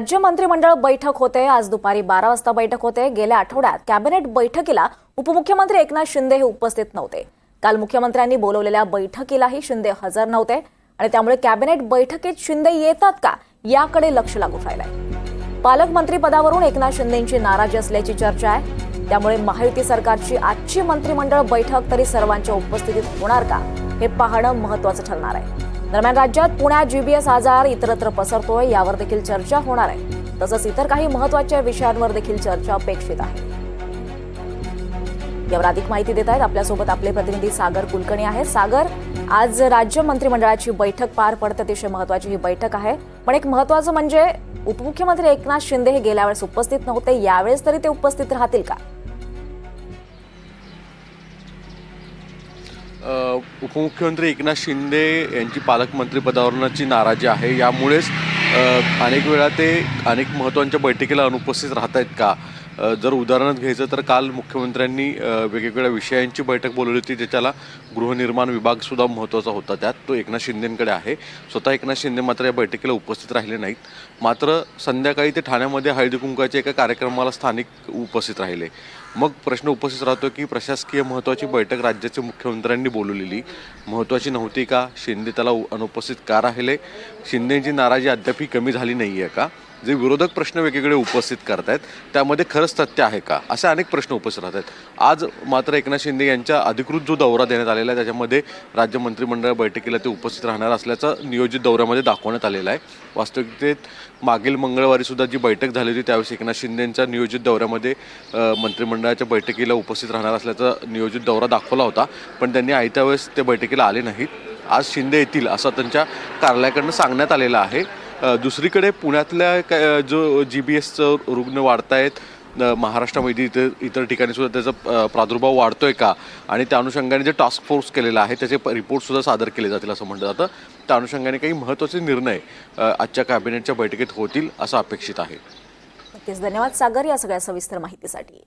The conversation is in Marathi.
राज्य मंत्रिमंडळ बैठक होते। आज दुपारी 12 वाजता बैठक होते। गेल्या आठवड्यात कॅबिनेट बैठकीला उपमुख्यमंत्री एकनाथ शिंदे हे उपस्थित नव्हते। काल मुख्यमंत्र्यांनी बोलवलेल्या बैठकीलाही शिंदे हजर नव्हते आणि त्यामुळे कॅबिनेट बैठकीत शिंदे येतात का याकडे लक्ष लागून राहिलंय। पालकमंत्री पदावरून एकनाथ शिंदेंची नाराजी असल्याची चर्चा आहे। त्यामुळे महायुती सरकारची आजची मंत्रिमंडळ बैठक तरी सर्वांच्या उपस्थितीत होणार का हे पाहणं महत्त्वाचं ठरणार आहे। दरम्यान राज्यात पुण्यात जीबीएस आजार इतरत्र पसरतोय, यावर देखील चर्चा होणार आहे। तसंच इतर काही महत्त्वाच्या विषयांवर देखील चर्चा अपेक्षित आहे। यावर अधिक माहिती देत आहेत आपल्यासोबत आपले प्रतिनिधी सागर कुलकर्णी आहेत। सागर, आज राज्य मंत्रिमंडळाची बैठक पार पडते, अतिशय महत्त्वाची ही बैठक आहे। पण एक महत्त्वाचं म्हणजे उपमुख्यमंत्री एकनाथ शिंदे हे गेल्या वेळेस उपस्थित नव्हते, यावेळेस तरी ते उपस्थित राहतील का? उपमुख्यमंत्री एकनाथ शिंदे यांची पालकमंत्री पदावरची नाराजी आहे। यामुळेच अनेक वेळा ते अनेक महत्त्वाच्या बैठकीला अनुपस्थित राहत आहेत का? जर उदाहरण घ्यायचं तर काल मुख्यमंत्र्यांनी वेगवेगळ्या विषयांची बैठक बोलवली होती, ज्याच्याला गृहनिर्माण विभागसुद्धा महत्त्वाचा होता। त्यात तो एकनाथ शिंदेंकडे आहे। स्वतः एकनाथ शिंदे मात्र या बैठकीला उपस्थित राहिले नाहीत। मात्र संध्याकाळी ते ठाण्यामध्ये हळदी कुंकवाच्या एका कार्यक्रमाला स्थानिक उपस्थित राहिले। मग प्रश्न उपस्थित राहतो की प्रशासकीय महत्त्वाची बैठक राज्याच्या मुख्यमंत्र्यांनी बोलवलेली महत्त्वाची नव्हती का? शिंदे त्याला अनुपस्थित का राहिले? शिंदेंची नाराजी अद्यापही कमी झाली नाही आहे का? जे विरोधक प्रश्न वेगवेगळे उपस्थित करतायत त्यामध्ये खरंच तथ्य आहे का, असे अनेक प्रश्न उपस्थित राहत आहेत। आज मात्र एकनाथ शिंदे यांच्या अधिकृत जो दौरा देण्यात आलेला आहे त्याच्यामध्ये राज्य मंत्रिमंडळ बैठकीला ते उपस्थित राहणार असल्याचं नियोजित दौऱ्यामध्ये दाखवण्यात आलेलं आहे। वास्तविकतेत मागील मंगळवारी सुद्धा जी बैठक झाली होती त्यावेळेस एकनाथ शिंदेंच्या नियोजित दौऱ्यामध्ये मंत्रिमंडळाच्या बैठकीला उपस्थित राहणार असल्याचा नियोजित दौरा दाखवला होता, पण त्यांनी आयत्या वेळेस ते बैठकीला आले नाहीत। आज शिंदे येतील असं त्यांच्या कार्यालयाकडून सांगण्यात आलेलं आहे। दुसरीकडे पुण्यातल्या जो जीबीएसचं रुग्ण वाढत आहेत, महाराष्ट्रामध्ये इतर ठिकाणी सुद्धा त्याचा प्रादुर्भाव वाढतोय का, आणि त्या अनुषंगाने जे टास्क फोर्स केलेला आहे त्याचे रिपोर्टसुद्धा सादर केले जातील असं म्हटलं जातं। त्या अनुषंगाने काही महत्त्वाचे निर्णय आजच्या कॅबिनेटच्या बैठकीत होतील असं अपेक्षित आहे। नक्कीच, धन्यवाद सागर या सगळ्या सविस्तर माहितीसाठी।